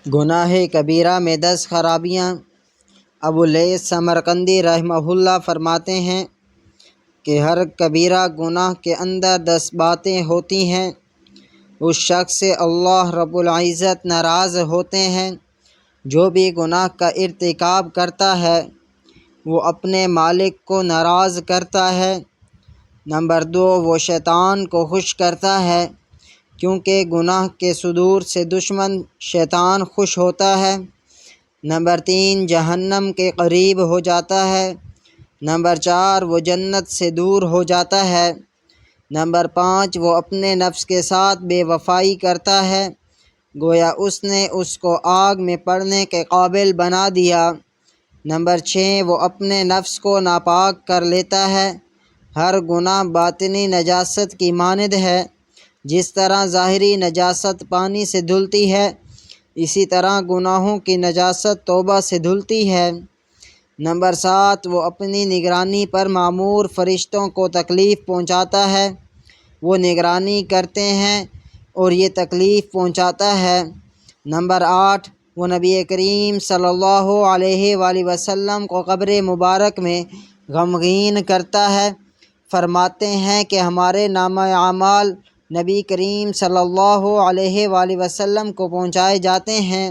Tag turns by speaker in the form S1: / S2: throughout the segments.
S1: گناہ کبیرہ میں 10 خرابیاں۔ ابواللیث سمرقندی رحمہ اللہ فرماتے ہیں کہ ہر کبیرہ گناہ کے اندر 10 باتیں ہوتی ہیں۔ اس شخص سے اللہ رب العزت ناراض ہوتے ہیں۔ جو بھی گناہ کا ارتکاب کرتا ہے وہ اپنے مالک کو ناراض کرتا ہے۔ نمبر 2، وہ شیطان کو خوش کرتا ہے، کیونکہ گناہ کے صدور سے دشمن شیطان خوش ہوتا ہے۔ نمبر 3، جہنم کے قریب ہو جاتا ہے۔ نمبر 4، وہ جنت سے دور ہو جاتا ہے۔ نمبر 5، وہ اپنے نفس کے ساتھ بے وفائی کرتا ہے، گویا اس نے اس کو آگ میں پڑنے کے قابل بنا دیا۔ نمبر 6، وہ اپنے نفس کو ناپاک کر لیتا ہے۔ ہر گناہ باطنی نجاست کی مانند ہے۔ جس طرح ظاہری نجاست پانی سے دھلتی ہے، اسی طرح گناہوں کی نجاست توبہ سے دھلتی ہے۔ نمبر 7، وہ اپنی نگرانی پر مامور فرشتوں کو تکلیف پہنچاتا ہے۔ وہ نگرانی کرتے ہیں اور یہ تکلیف پہنچاتا ہے۔ نمبر 8، وہ نبی کریم صلی اللہ علیہ وآلہ وسلم کو قبر مبارک میں غمگین کرتا ہے۔ فرماتے ہیں کہ ہمارے نامہ اعمال نبی کریم صلی اللہ علیہ وآلہ وسلم کو پہنچائے جاتے ہیں،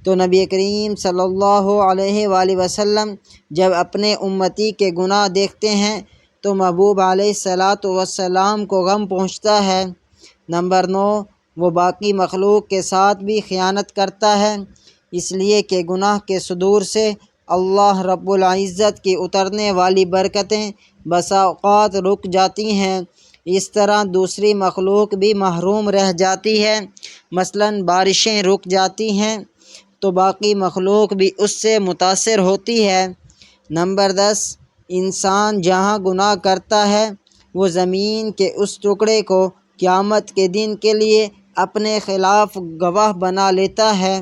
S1: تو نبی کریم صلی اللہ علیہ وآلہ وسلم جب اپنے امتی کے گناہ دیکھتے ہیں تو محبوب علیہ الصلاۃ والسلام کو غم پہنچتا ہے۔ نمبر 9، وہ باقی مخلوق کے ساتھ بھی خیانت کرتا ہے، اس لیے کہ گناہ کے صدور سے اللہ رب العزت کی اترنے والی برکتیں بسا اوقات رک جاتی ہیں۔ اس طرح دوسری مخلوق بھی محروم رہ جاتی ہے۔ مثلاً بارشیں رک جاتی ہیں تو باقی مخلوق بھی اس سے متاثر ہوتی ہے۔ نمبر 10، انسان جہاں گناہ کرتا ہے وہ زمین کے اس ٹکڑے کو قیامت کے دن کے لیے اپنے خلاف گواہ بنا لیتا ہے۔